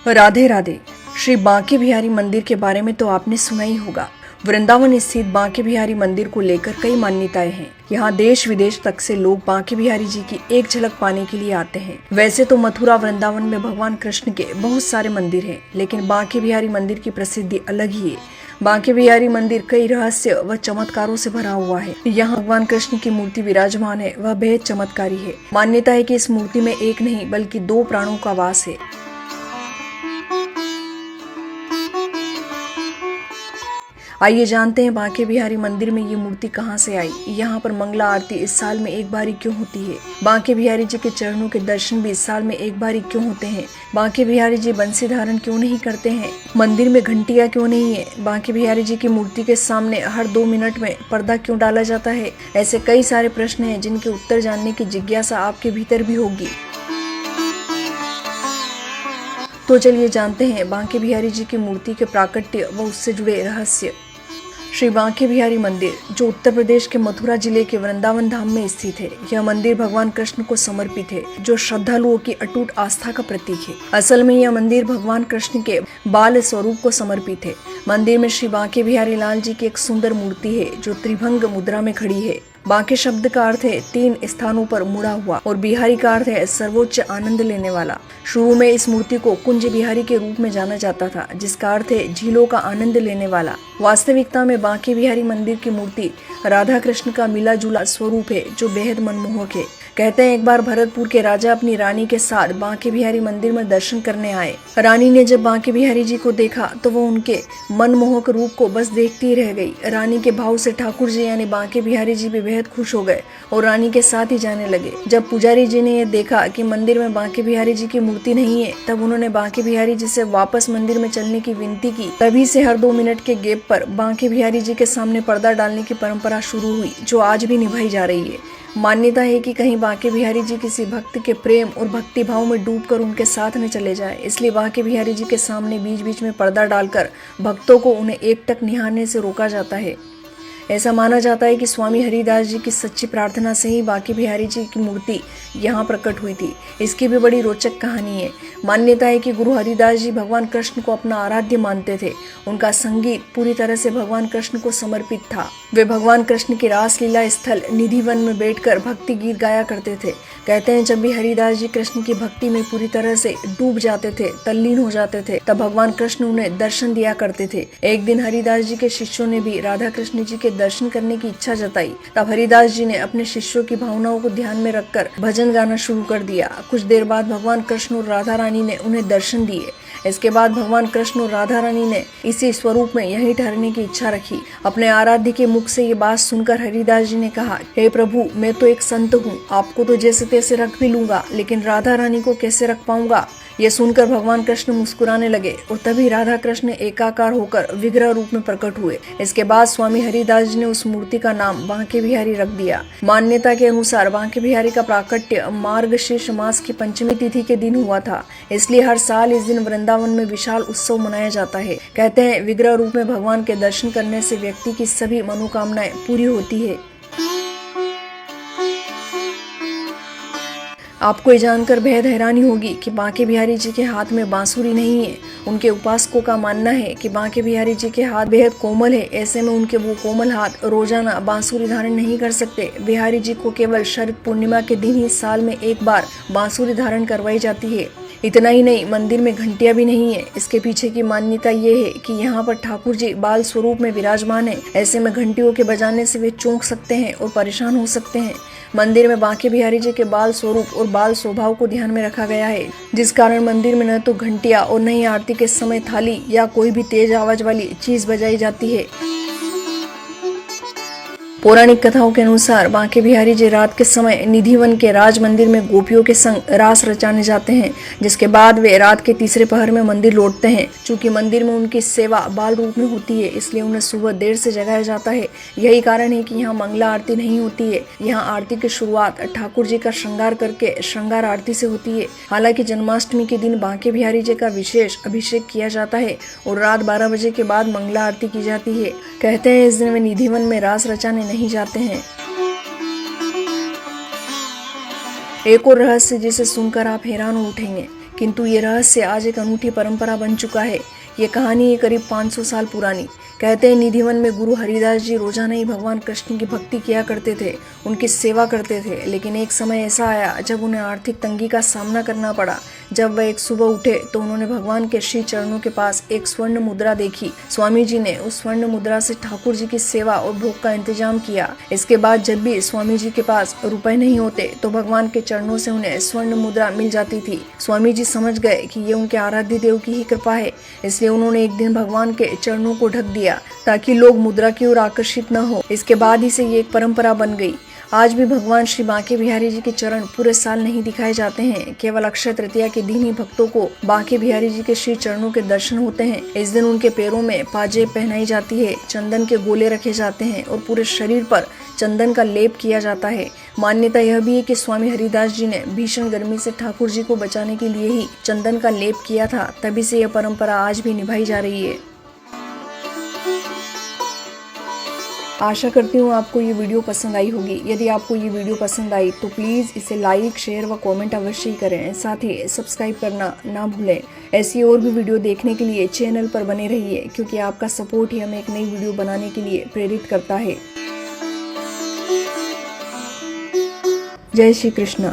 राधे राधे। श्री बांके बिहारी मंदिर के बारे में तो आपने सुना ही होगा। वृंदावन स्थित बांके बिहारी मंदिर को लेकर कई मान्यताएं हैं। यहाँ देश विदेश तक से लोग बांके बिहारी जी की एक झलक पाने के लिए आते हैं। वैसे तो मथुरा वृंदावन में भगवान कृष्ण के बहुत सारे मंदिर हैं, लेकिन बांके बिहारी मंदिर की प्रसिद्धि अलग ही है। बांके बिहारी मंदिर कई रहस्य व चमत्कारों से भरा हुआ है। यहाँ भगवान कृष्ण की मूर्ति विराजमान है, वह बेहद चमत्कारी है। मान्यता है कि इस मूर्ति में एक नहीं बल्कि 2 प्राणों का वास है। आइए जानते हैं बांके बिहारी मंदिर में ये मूर्ति कहाँ से आई। यहाँ पर मंगला आरती इस साल में एक बार ही क्यों होती है? बांके बिहारी जी के चरणों के दर्शन भी इस साल में एक बार ही क्यों होते हैं? बांके बिहारी जी बंसी धारण क्यों नहीं करते हैं? मंदिर में घंटियाँ क्यों नहीं है? बांके बिहारी जी की मूर्ति के सामने हर 2 मिनट में पर्दा क्यों डाला जाता है? ऐसे कई सारे प्रश्न हैं जिनके उत्तर जानने की जिज्ञासा आपके भीतर भी होगी। तो चलिए जानते हैं बांके बिहारी जी की मूर्ति के प्राकट्य व उससे जुड़े रहस्य। श्री बांके बिहारी मंदिर जो उत्तर प्रदेश के मथुरा जिले के वृंदावन धाम में स्थित है, यह मंदिर भगवान कृष्ण को समर्पित है, जो श्रद्धालुओं की अटूट आस्था का प्रतीक है। असल में यह मंदिर भगवान कृष्ण के बाल स्वरूप को समर्पित है। मंदिर में श्री बांके बिहारी लाल जी की एक सुंदर मूर्ति है, जो त्रिभंग मुद्रा में खड़ी है। बांके शब्द का अर्थ है 3 स्थानों पर मुड़ा हुआ और बिहारी का अर्थ है सर्वोच्च आनंद लेने वाला। शुरू में इस मूर्ति को कुंज बिहारी के रूप में जाना जाता था, जिसका अर्थ है झीलों का आनंद लेने वाला। वास्तविकता में बांके बिहारी मंदिर की मूर्ति राधा कृष्ण का मिला जुला स्वरूप है, जो बेहद मनमोहक है। कहते हैं एक बार भरतपुर के राजा अपनी रानी के साथ बांके बिहारी मंदिर में दर्शन करने आए। रानी ने जब बांके बिहारी जी को देखा तो वो उनके मनमोहक रूप को बस देखती ही रह गई। रानी के भाव से ठाकुर जी यानी बांके बिहारी जी भी बेहद खुश हो गए और रानी के साथ ही जाने लगे। जब पुजारी जी ने यह देखा कि मंदिर में बांके बिहारी जी की मूर्ति नहीं है, तब उन्होंने बांके बिहारी जी से वापस मंदिर में चलने की विनती की। तभी से हर 2 मिनट के गैप पर बांके बिहारी जी के सामने पर्दा डालने की परंपरा शुरू हुई, जो आज भी निभाई जा रही है। मान्यता है कि कहीं बांके बिहारी जी किसी भक्त के प्रेम और भक्ति भाव में डूबकर उनके साथ न चले जाए, इसलिए बांके बिहारी जी के सामने बीच बीच में पर्दा डालकर भक्तों को उन्हें एकटक निहारने से रोका जाता है। ऐसा माना जाता है कि स्वामी हरिदास जी की सच्ची प्रार्थना से ही बांके बिहारी जी की मूर्ति यहाँ प्रकट हुई थी। इसकी भी बड़ी रोचक कहानी है। मान्यता है कि गुरु हरिदास जी भगवान कृष्ण को अपना आराध्य मानते थे। उनका संगीत पूरी तरह से भगवान कृष्ण को समर्पित था। वे भगवान कृष्ण की रासलीला स्थल निधिवन में बैठकर भक्ति गीत गाया करते थे। कहते हैं जब भी हरिदास जी कृष्ण की भक्ति में पूरी तरह से डूब जाते थे, तल्लीन हो जाते थे, तब भगवान कृष्ण उन्हें दर्शन दिया करते थे। एक दिन हरिदास जी के शिष्यों ने भी राधा कृष्ण जी के दर्शन करने की इच्छा जताई। तब हरिदास जी ने अपने शिष्यों की भावनाओं को ध्यान में रखकर भजन गाना शुरू कर दिया। कुछ देर बाद भगवान कृष्ण और राधा रानी ने उन्हें दर्शन दिए। इसके बाद भगवान कृष्ण और राधा रानी ने इसी स्वरूप में यहीं ठहरने की इच्छा रखी। अपने आराध्य के मुख से ये बात सुनकर हरिदास जी ने कहा, हे प्रभु, मैं तो एक संत हूँ, आपको तो जैसे तैसे रख भी लूंगा, लेकिन राधा रानी को कैसे रख पाऊंगा? यह सुनकर भगवान कृष्ण मुस्कुराने लगे और तभी राधा कृष्ण एकाकार होकर विग्रह रूप में प्रकट हुए। इसके बाद स्वामी हरिदास जी ने उस मूर्ति का नाम बांके बिहारी रख दिया। मान्यता के अनुसार बांके बिहारी का प्राकट्य मार्गशीर्ष मास की पंचमी तिथि के दिन हुआ था, इसलिए हर साल इस दिन वृंदावन में विशाल उत्सव मनाया जाता है। कहते हैं विग्रह रूप में भगवान के दर्शन करने से व्यक्ति की सभी मनोकामनाएं पूरी होती है। आपको ये जानकर बेहद हैरानी होगी कि बांके बिहारी जी के हाथ में बांसुरी नहीं है। उनके उपासकों का मानना है कि बांके बिहारी जी के हाथ बेहद कोमल है, ऐसे में उनके वो कोमल हाथ रोजाना बांसुरी धारण नहीं कर सकते। बिहारी जी को केवल शरद पूर्णिमा के दिन ही साल में एक बार बांसुरी धारण करवाई जाती है। इतना ही नहीं, मंदिर में घंटियां भी नहीं है। इसके पीछे की मान्यता ये है कि यहाँ पर ठाकुर जी बाल स्वरूप में विराजमान है। ऐसे में घंटियों के बजाने से वे चौंक सकते हैं और परेशान हो सकते हैं। मंदिर में बांके बिहारी जी के बाल स्वरूप और बाल स्वभाव को ध्यान में रखा गया है, जिस कारण मंदिर में न तो घंटियां और न ही आरती के समय थाली या कोई भी तेज आवाज वाली चीज बजाई जाती है। पौराणिक कथाओं के अनुसार बांके बिहारी जी रात के समय निधिवन के राज मंदिर में गोपियों के संग रास रचाने जाते हैं, जिसके बाद वे रात के तीसरे पहर में मंदिर लौटते हैं। चूंकि मंदिर में उनकी सेवा बाल रूप में होती है, इसलिए उन्हें सुबह देर से जगाया जाता है। यही कारण है कि यहाँ मंगला आरती नहीं होती है। यहाँ आरती की शुरुआत ठाकुर जी का श्रृंगार करके श्रृंगार आरती से होती है। हालांकि जन्माष्टमी के दिन बांके बिहारी जी का विशेष अभिषेक किया जाता है और रात 12 बजे के बाद मंगला आरती की जाती है। कहते हैं इस दिन वे निधिवन में रास रचाने नहीं जाते हैं। एक और रहस्य जिसे सुनकर आप हैरान हो उठेंगे किंतु ये रहस्य आज एक अनूठी परंपरा बन चुका है। ये कहानी है करीब 500 साल पुरानी। कहते हैं निधिवन में गुरु हरिदास जी रोजाना ही भगवान कृष्ण की भक्ति किया करते थे, उनकी सेवा करते थे। लेकिन एक समय ऐसा आया जब उन्हें आर्थिक तंगी का सामना करना पड़ा। जब वह एक सुबह उठे तो उन्होंने भगवान के श्री चरणों के पास एक स्वर्ण मुद्रा देखी। स्वामी जी ने उस स्वर्ण मुद्रा से ठाकुर जी की सेवा और भोग का इंतजाम किया। इसके बाद जब भी स्वामी जी के पास रुपए नहीं होते तो भगवान के चरणों से उन्हें स्वर्ण मुद्रा मिल जाती थी। स्वामी जी समझ गए कि ये उनके आराध्य देव की ही कृपा है, इसलिए उन्होंने एक दिन भगवान के चरणों को ढक दिया ताकि लोग मुद्रा की ओर आकर्षित न हो। इसके बाद ही से ये एक परंपरा बन गई। आज भी भगवान श्री बांके बिहारी जी के चरण पूरे साल नहीं दिखाए जाते हैं। केवल अक्षय तृतीया के दिन ही भक्तों को बांके बिहारी जी के श्री चरणों के दर्शन होते हैं। इस दिन उनके पैरों में पाजेब पहनाई जाती है, चंदन के गोले रखे जाते हैं और पूरे शरीर पर चंदन का लेप किया जाता है। मान्यता यह भी है कि स्वामी हरिदास जी ने भीषण गर्मी से ठाकुर जी को बचाने के लिए ही चंदन का लेप किया था। तभी से यह परंपरा आज भी निभाई जा रही है। आशा करती हूँ आपको ये वीडियो पसंद आई होगी। यदि आपको ये वीडियो पसंद आई तो प्लीज़ इसे लाइक, शेयर व कमेंट अवश्य ही करें। साथ ही सब्सक्राइब करना ना भूलें। ऐसी और भी वीडियो देखने के लिए चैनल पर बने रहिए, क्योंकि आपका सपोर्ट ही हमें एक नई वीडियो बनाने के लिए प्रेरित करता है। जय श्री कृष्ण।